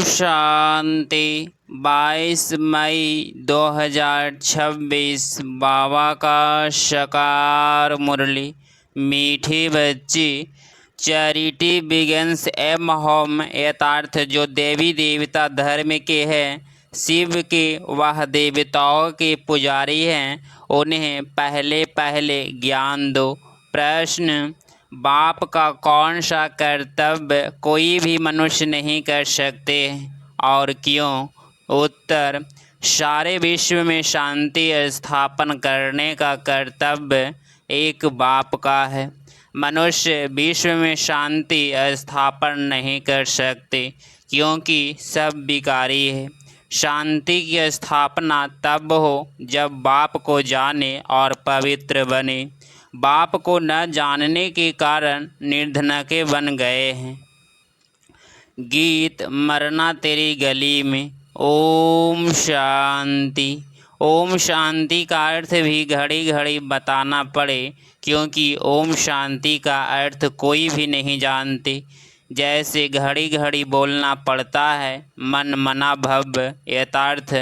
शांति। 22 मई 2026 बाबा का शकार मुरली। मीठी बच्ची, चैरिटी बिगिंस एम होम। यथार्थ जो देवी देवता धर्म के हैं, शिव के वह देवताओं के पुजारी हैं, उन्हें पहले पहले ज्ञान दो। प्रश्न, बाप का कौन सा कर्तव्य कोई भी मनुष्य नहीं कर सकते और क्यों? उत्तर, सारे विश्व में शांति स्थापन करने का कर्तव्य एक बाप का है। मनुष्य विश्व में शांति स्थापन नहीं कर सकते क्योंकि सब विकारी है। शांति की स्थापना तब हो जब बाप को जाने और पवित्र बने। बाप को न जानने के कारण निर्धनके बन गए हैं। गीत मरना तेरी गली में। ओम शांति। ओम शांति का अर्थ भी घड़ी घड़ी बताना पड़े क्योंकि ओम शांति का अर्थ कोई भी नहीं जानते। जैसे घड़ी घड़ी बोलना पड़ता है, मन मना भव। यथार्थ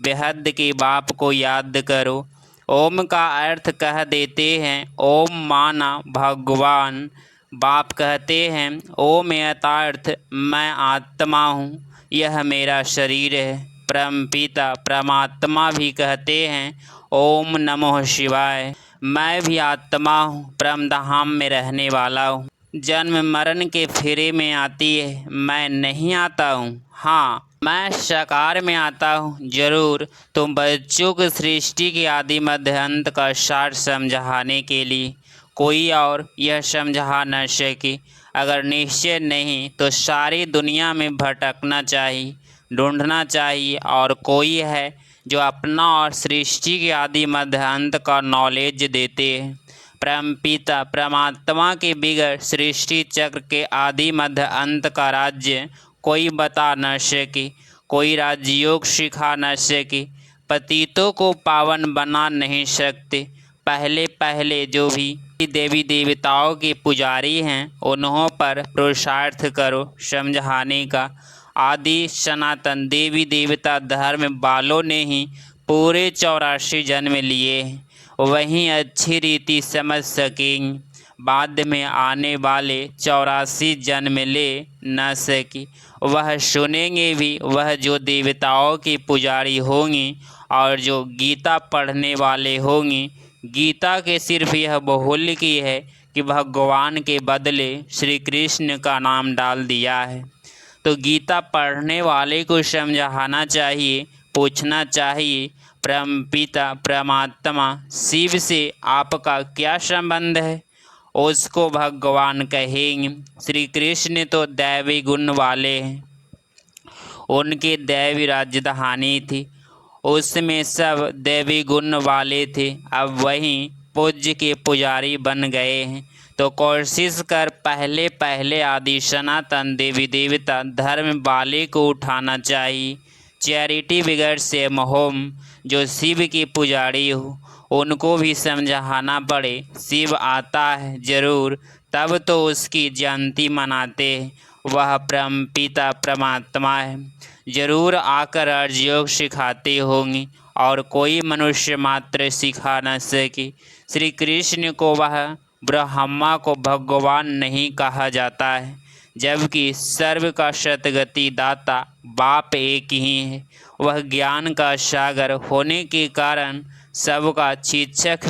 बेहद के बाप को याद करो। ओम का अर्थ कह देते हैं ओम माना भगवान। बाप कहते हैं ओम यथार्थ मैं आत्मा हूँ, यह मेरा शरीर है। परम पिता परमात्मा भी कहते हैं ओम नमो शिवाय, मैं भी आत्मा हूँ, परम धाम में रहने वाला हूँ। जन्म मरण के फेरे में आती है, मैं नहीं आता हूँ। हाँ, मैं साकार में आता हूँ जरूर। तुम बच्चों को सृष्टि के आदि मध्य अंत का सार समझाने के लिए कोई और यह समझा न सके। अगर निश्चय नहीं तो सारी दुनिया में भटकना चाहिए, ढूंढना चाहिए और कोई है जो अपना और सृष्टि के आदि मध्य अंत का नॉलेज देते हैं। परम पिता परमात्मा के बिगड़ सृष्टि चक्र के आदि मध्य अंत का राज्य कोई बता न सके, कोई राजयोग सिखा न सके, पतितों को पावन बना नहीं सकते। पहले पहले जो भी देवी देवताओं के पुजारी हैं उन्हों पर पुरुषार्थ करो समझाने का। आदि सनातन देवी देवता धर्म वालों ने ही पूरे 84 जन्म लिए हैं, वहीं अच्छी रीति समझ सकेंगे। बाद में आने वाले 84 जन्म ले न सके, वह सुनेंगे भी। वह जो देवताओं के पुजारी होंगे और जो गीता पढ़ने वाले होंगे। गीता के सिर्फ यह बहुल्य की है कि भगवान के बदले श्री कृष्ण का नाम डाल दिया है। तो गीता पढ़ने वाले को समझाना चाहिए, पूछना चाहिए परम पिता परमात्मा शिव से आपका क्या संबंध है। उसको भगवान कहेंगे। श्री कृष्ण तो दैवी गुण वाले हैं, उनकी दैवी राजधानी थी, उसमें सब दैवी गुण वाले थे। अब वहीं पूज्य के पुजारी बन गए हैं। तो कोशिश कर पहले पहले आदि सनातन देवी देवता धर्म वाले को उठाना चाहिए। चैरिटी बिगड़ से होम जो शिव के पुजारी हो उनको भी समझाना पड़े। शिव आता है जरूर, तब तो उसकी जयंती मनाते हैं। वह परम पिता परमात्मा है, जरूर आकर राजयोग सिखाते होंगे और कोई मनुष्य मात्र सिखा न सके। श्री कृष्ण को वह ब्रह्मा को भगवान नहीं कहा जाता है, जबकि सर्व का सतगति दाता बाप एक ही है। वह ज्ञान का सागर होने के कारण सबका शिक्षक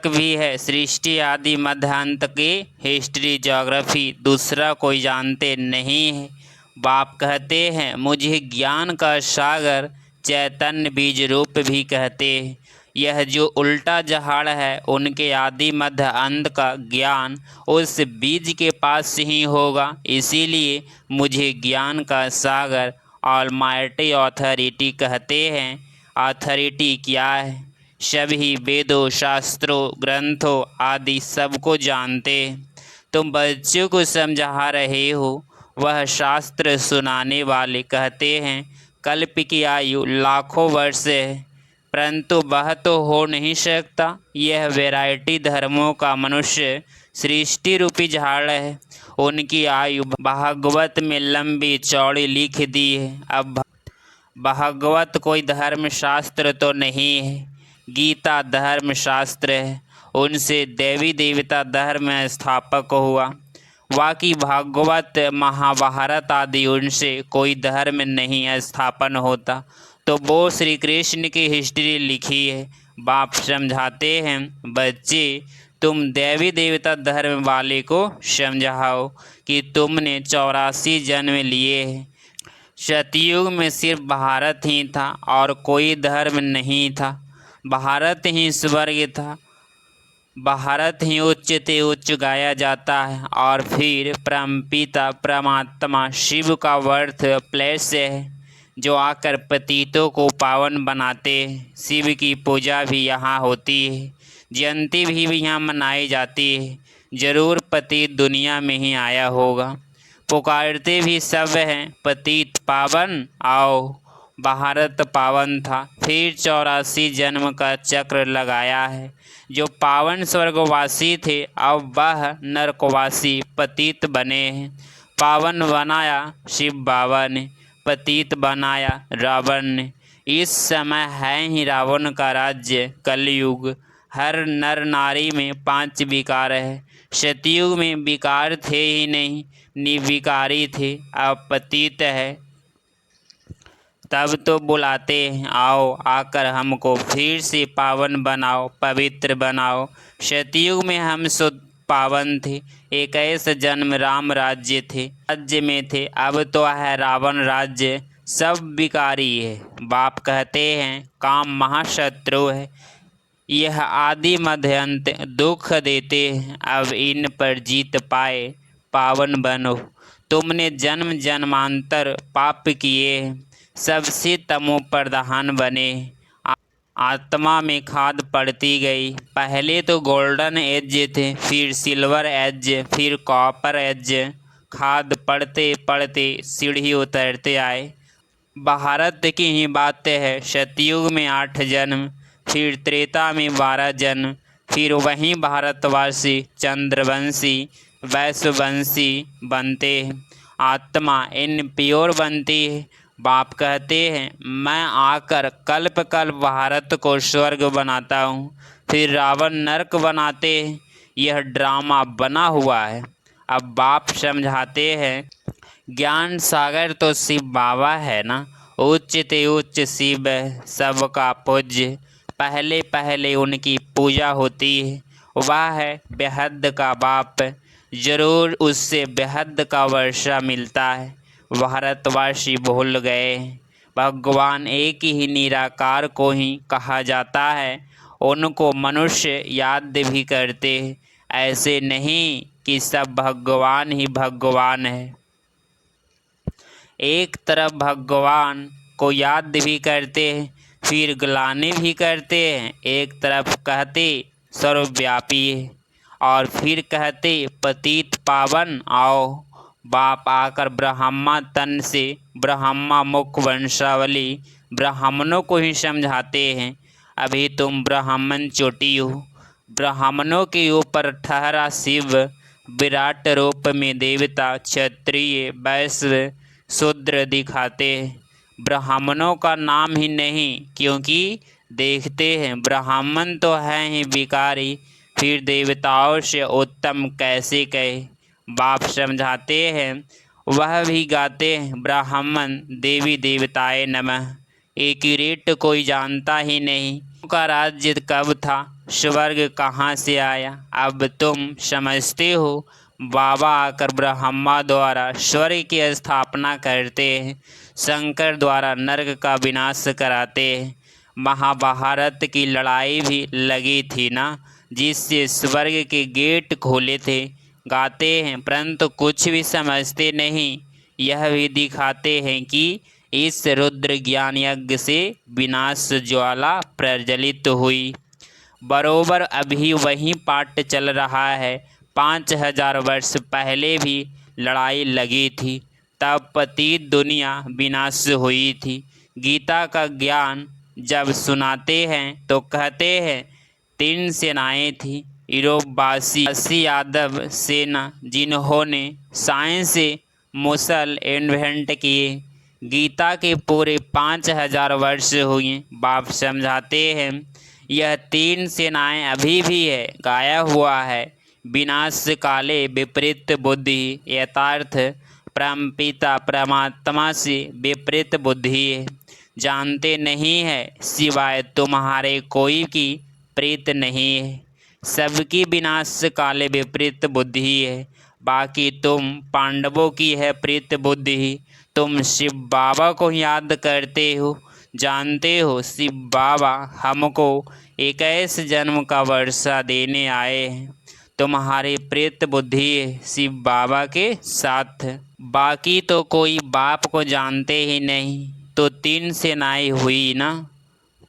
भी है। सृष्टि आदि मध्यांत के हिस्ट्री ज्योग्राफी दूसरा कोई जानते नहीं है। बाप कहते हैं मुझे ज्ञान का सागर चैतन्य बीज रूप भी कहते हैं। यह जो उल्टा जहाड़ है उनके आदि मध्य अंत का ज्ञान उस बीज के पास ही होगा। इसीलिए मुझे ज्ञान का सागर ऑलमाइटी अथॉरिटी कहते हैं। अथॉरिटी क्या है? सभी वेदों शास्त्रों ग्रंथों आदि सबको जानते हैं। तुम बच्चों को समझा रहे हो, वह शास्त्र सुनाने वाले कहते हैं कल्प की आयु लाखों वर्ष है, परंतु वह तो हो नहीं सकता। यह वैरायटी धर्मों का मनुष्य सृष्टि रूपी झाड़ है, उनकी आयु भागवत में लंबी चौड़ी लिख दी है। अब भागवत कोई धर्मशास्त्र तो नहीं है, गीता धर्मशास्त्र है। उनसे देवी देवता धर्म स्थापक हुआ। बाकी भागवत महाभारत आदि उनसे कोई धर्म नहीं स्थापन होता। तो वो श्री कृष्ण की हिस्ट्री लिखी है। बाप समझाते हैं, बच्चे तुम देवी देवता धर्म वाले को समझाओ कि तुमने 84 जन्म लिए हैं। सतयुग में सिर्फ भारत ही था और कोई धर्म नहीं था। भारत ही स्वर्ग था, भारत ही उच्च ते उच्च गाया जाता है। और फिर परमपिता परमात्मा शिव का वर्थ प्लेस है जो आकर पतितों को पावन बनाते हैं। शिव की पूजा भी यहाँ होती है, जयंती भी यहाँ मनाई जाती है। जरूर पतित दुनिया में ही आया होगा। पुकारते भी सब हैं, पतित पावन आओ। भारत पावन था, फिर 84 जन्म का चक्र लगाया है। जो पावन स्वर्गवासी थे अब वह नरकवासी पतित बने हैं। पावन बनाया शिव बाबा ने, पतित बनाया रावण ने। इस समय है ही रावण का राज्य कलयुग। हर नर नारी में 5 विकार है। सतयुग में विकार थे ही नहीं, निर्विकारी थे। अब पतित है तब तो बुलाते हैं, आओ आकर हमको फिर से पावन बनाओ, पवित्र बनाओ। सतयुग में हम शुद्ध पावन थे। 21 जन्म राम राज्य थे, राज्य में थे। अब तो है रावण राज्य, सब विकारी है। बाप कहते हैं काम महाशत्रु है, यह आदि मध्य अंत दुख देते हैं। अब इन पर जीत पाए पावन बनो। तुमने जन्म जन्मांतर पाप किए, सबसे तमो प्रधान बने। आत्मा में खाद पड़ती गई। पहले तो गोल्डन एज थे, फिर सिल्वर एज, फिर कॉपर एज। खाद पड़ते पड़ते सीढ़ी उतरते आए। भारत की ही बात है, सतयुग में 8 जन्म, फिर त्रेता में 12 जन्म, फिर वहीं भारतवासी चंद्रवंशी वैश्यवंशी बनते हैं। आत्मा इन प्योर बनती है। बाप कहते हैं मैं आकर कल्प कल्प भारत को स्वर्ग बनाता हूँ, फिर रावण नरक बनाते हैं। यह ड्रामा बना हुआ है। अब बाप समझाते हैं ज्ञान सागर तो शिव बाबा है ना, उच्च ते उच्च शिव सबका पूज्य। पहले पहले उनकी पूजा होती है। वह है बेहद का बाप, जरूर उससे बेहद का वर्षा मिलता है। भारतवासी भूल गए, भगवान एक ही निराकार को ही कहा जाता है। उनको मनुष्य याद भी करते हैं, ऐसे नहीं कि सब भगवान ही भगवान है। एक तरफ भगवान को याद भी करते हैं, फिर ग्लानि भी करते हैं। एक तरफ कहते सर्वव्यापी है और फिर कहते पतित पावन आओ। बाप आकर ब्रह्मा तन से ब्रह्मा मुख वंशावली ब्राह्मणों को ही समझाते हैं। अभी तुम ब्राह्मण चोटी हो। ब्राह्मणों के ऊपर ठहरा शिव, विराट रूप में देवता क्षत्रिय वैश्य शूद्र दिखाते हैं। ब्राह्मणों का नाम ही नहीं, क्योंकि देखते हैं ब्राह्मण तो हैं ही विकारी, फिर देवताओं से उत्तम कैसे कहे। बाप समझाते हैं वह भी गाते हैं ब्राह्मण देवी देवताए नमः। एक्यूरेट कोई जानता ही नहीं का राज्य कब था, स्वर्ग कहाँ से आया। अब तुम समझते हो। बाबा आकर ब्रह्मा द्वारा स्वर्ग की स्थापना करते हैं, शंकर द्वारा नरक का विनाश कराते हैं। महाभारत की लड़ाई भी लगी थी ना, जिससे स्वर्ग के गेट खोले थे। गाते हैं परंतु कुछ भी समझते नहीं। यह भी दिखाते हैं कि इस रुद्र ज्ञान यज्ञ से विनाश ज्वाला प्रज्वलित हुई। बरोबर अभी वही पाठ चल रहा है। 5000 वर्ष पहले भी लड़ाई लगी थी, तब पतित दुनिया विनाश हुई थी। गीता का ज्ञान जब सुनाते हैं तो कहते हैं 3 सेनाएं थी, यूरोपवासी यादव सेना जिन्होंने साइंस से मुसल इन्वेंट किए। गीता के पूरे 5000 वर्ष हुए। बाप समझाते हैं यह 3 सेनाएं अभी भी है, गाया हुआ है। विनाश काले विपरीत बुद्धि, यथार्थ परमपिता परमात्मा से विपरीत बुद्धि है। जानते नहीं है सिवाय तुम्हारे कोई की प्रीत नहीं है। सबकी विनाश काले विपरीत बुद्धि है। बाकी तुम पांडवों की है प्रीत बुद्धि। तुम शिव बाबा को याद करते हो, जानते हो शिव बाबा हमको 21 जन्म का वर्षा देने आए हैं। तुम्हारी प्रीत बुद्धि है शिव बाबा के साथ। बाकी तो कोई बाप को जानते ही नहीं। तो 3 सेनाएं हुई ना,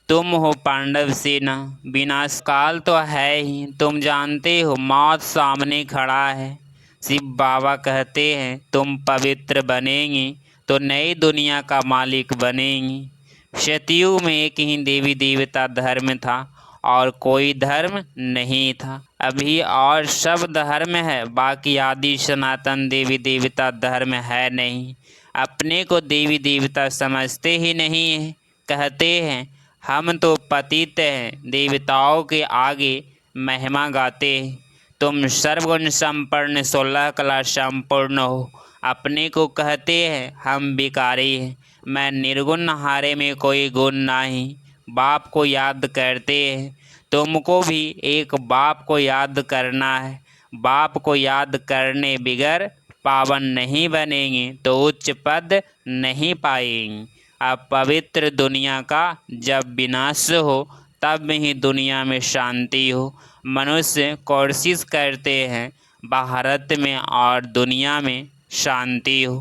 तुम हो पांडव सेना। विनाश काल तो है ही, तुम जानते हो मौत सामने खड़ा है। शिव बाबा कहते हैं तुम पवित्र बनेंगी तो नई दुनिया का मालिक बनेंगी। सतयुग में एक ही देवी देवता धर्म था और कोई धर्म नहीं था। अभी और सब धर्म है, बाकी आदि सनातन देवी देवता धर्म है नहीं। अपने को देवी देवता समझते ही नहीं है। कहते हैं हम तो पतित हैं, देवताओं के आगे महिमा गाते हैं। तुम सर्वगुण संपन्न 16 कला संपूर्ण हो। अपने को कहते हैं हम भिखारी हैं, मैं निर्गुण, हारे में कोई गुण नहीं। बाप को याद करते हैं। तुमको भी एक बाप को याद करना है। बाप को याद करने बिगर पावन नहीं बनेंगे तो उच्च पद नहीं पाएंगे। अब पवित्र दुनिया का जब विनाश हो तब ही दुनिया में शांति हो। मनुष्य कोशिश करते हैं भारत में और दुनिया में शांति हो,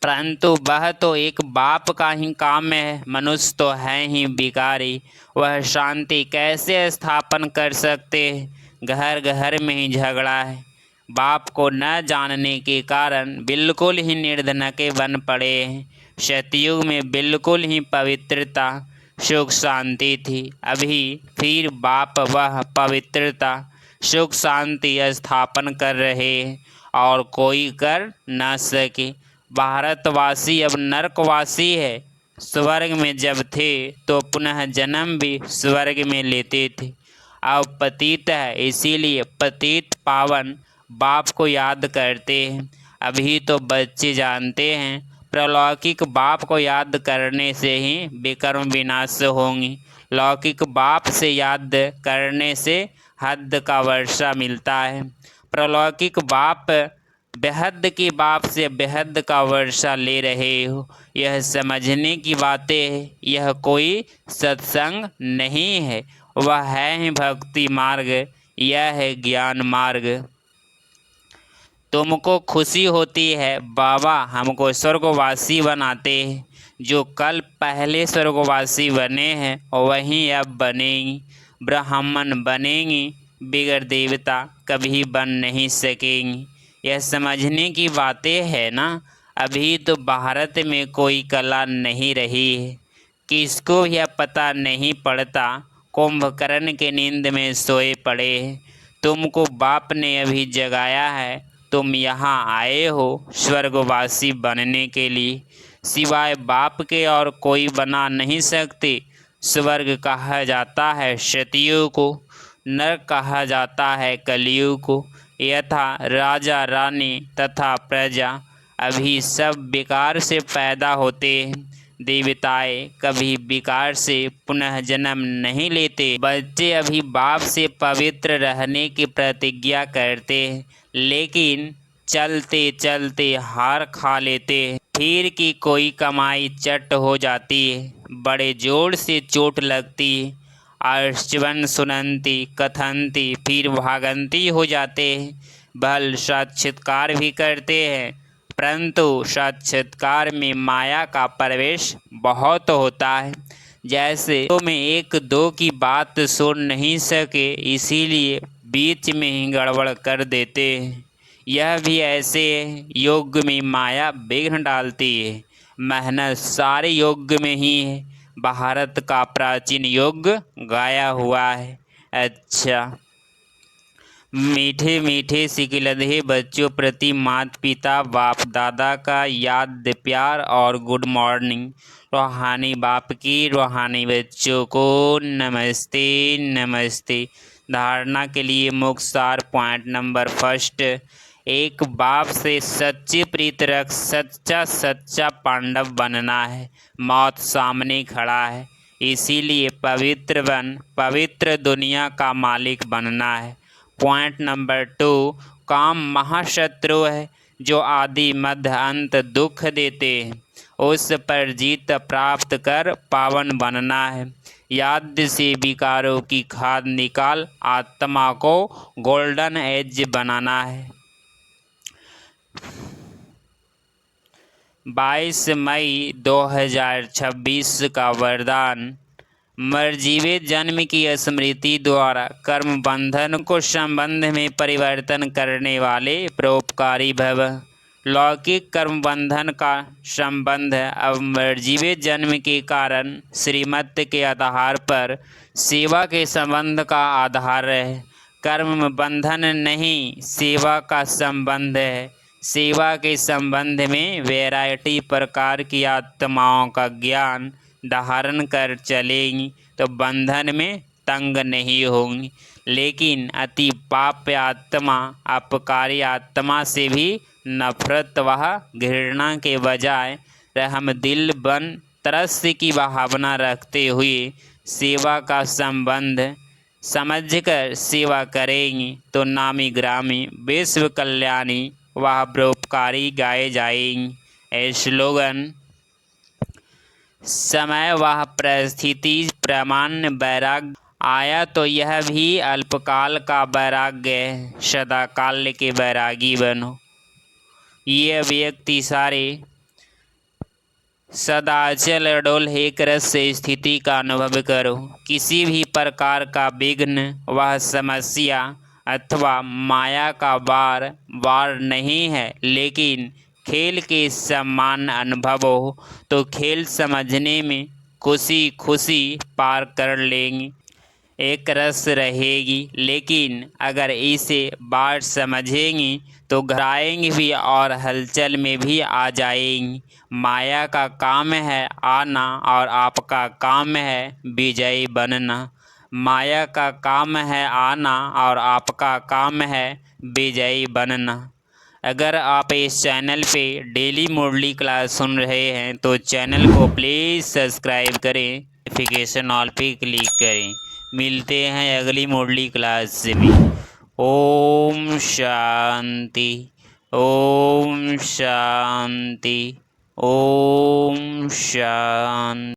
परंतु वह तो एक बाप का ही काम है। मनुष्य तो है ही भिखारी, वह शांति कैसे स्थापन कर सकते हैं। घर घर में ही झगड़ा है। बाप को न जानने के कारण बिल्कुल ही निर्धन के बन पड़े हैं। सतयुग में बिल्कुल ही पवित्रता सुख शांति थी। अभी फिर बाप वह पवित्रता सुख शांति स्थापन कर रहे हैं और कोई कर न सके। भारतवासी अब नरकवासी है। स्वर्ग में जब थे तो पुनः जन्म भी स्वर्ग में लेते थे। अब पतित है, इसीलिए पतित पावन बाप को याद करते हैं। अभी तो बच्चे जानते हैं प्रलौकिक बाप को याद करने से ही विकर्म विनाश होंगी। लौकिक बाप से याद करने से हद का वर्षा मिलता है। प्रलौकिक बाप बेहद की बाप से बेहद का वर्षा ले रहे हो, यह समझने की बातें है। यह कोई सत्संग नहीं है, वह है ही भक्ति मार्ग, यह है ज्ञान मार्ग। तुमको खुशी होती है बाबा हमको स्वर्गवासी बनाते हैं। जो कल पहले स्वर्गवासी बने हैं वहीं अब बनेंगी। ब्राह्मण बनेंगी, बिगर देवता कभी बन नहीं सकेंगी। यह समझने की बातें है ना। अभी तो भारत में कोई कला नहीं रही है, किसको यह पता नहीं पड़ता। कुंभकर्ण के नींद में सोए पड़े हैं। तुमको बाप ने अभी जगाया है। तुम यहाँ आए हो स्वर्गवासी बनने के लिए। सिवाय बाप के और कोई बना नहीं सकते। स्वर्ग कहा जाता है सतयुग को, नरक कहा जाता है कलयुग को। यथा राजा रानी तथा प्रजा अभी सब विकार से पैदा होते हैं। देवताएं कभी विकार से पुनः जन्म नहीं लेते। बच्चे अभी बाप से पवित्र रहने की प्रतिज्ञा करते हैं, लेकिन चलते चलते हार खा लेते हैं। फिर की कोई कमाई चट हो जाती है, बड़े जोर से चोट लगती है। अर्चवन सुनंती कथंती फिर भागंती हो जाते हैं। भल साक्षात्कार भी करते हैं, परंतु साक्षात्कार में माया का प्रवेश बहुत होता है। जैसे तो में एक दो की बात सुन नहीं सके, इसीलिए बीच में ही गड़बड़ कर देते हैं। यह भी ऐसे है, योग में माया विघ्न डालती है। मेहनत सारे योग में ही है। भारत का प्राचीन योग गाया हुआ है। अच्छा, मीठे मीठे सिकिलधे बच्चों प्रति माता पिता बाप दादा का याद प्यार और गुड मॉर्निंग। रूहानी बाप की रूहानी बच्चों को नमस्ते नमस्ते। धारणा के लिए मुख्य सार पॉइंट नंबर फर्स्ट, एक बाप से सच्ची प्रीत रख सच्चा सच्चा पांडव बनना है। मौत सामने खड़ा है, इसीलिए पवित्र बन पवित्र दुनिया का मालिक बनना है। पॉइंट नंबर 2, काम महाशत्रु है जो आदि मध्य अंत दुख देते हैं, उस पर जीत प्राप्त कर पावन बनना है। याद से विकारों की खाद निकाल आत्मा को गोल्डन एज बनाना है। 22 मई 2026 का वरदान, मरजीवे जन्म की स्मृति द्वारा कर्म बंधन को संबंध में परिवर्तन करने वाले परोपकारी भव। लौकिक कर्म बंधन का संबंध अब मरजीवे जन्म के कारण श्रीमत के आधार पर सेवा के संबंध का आधार है। कर्म बंधन नहीं, सेवा का संबंध है। सेवा के संबंध में वैरायटी प्रकार की आत्माओं का ज्ञान धारण कर चलेंगी तो बंधन में तंग नहीं होंगी। लेकिन अति पाप्य आत्मा अपकारी आत्मा से भी नफरत व घृणा के बजाय रहम दिल बन तरस की भावना रखते हुए सेवा का संबंध समझकर सेवा करेंगी तो नामी ग्रामी विश्व कल्याणी वह परोपकारी गाए जाएंगी। स्लोगन, समय वह परिस्थिति प्रमाण वैराग्य आया तो यह भी अल्पकाल का वैराग्य है, सदाकाल के वैरागी बनो। ये व्यक्ति सारे सदाचल अडोल एक रस से स्थिति का अनुभव करो। किसी भी प्रकार का विघ्न वह समस्या अथवा माया का वार नहीं है, लेकिन खेल के समान अनुभव हो तो खेल समझने में खुशी खुशी पार कर लेंगे। एक रस रहेगी, लेकिन अगर इसे बार समझेंगी तो घबराएंगी भी और हलचल में भी आ जाएंगी। माया का काम है आना और आपका काम है विजयी बनना। माया का काम है आना और आपका काम है विजयी बनना। अगर आप इस चैनल पे डेली मुरली क्लास सुन रहे हैं तो चैनल को प्लीज़ सब्सक्राइब करें, नोटिफिकेशन ऑल पे क्लिक करें। मिलते हैं अगली मुरली क्लास में। ओम शांति, ओम शांति, ओम शांति।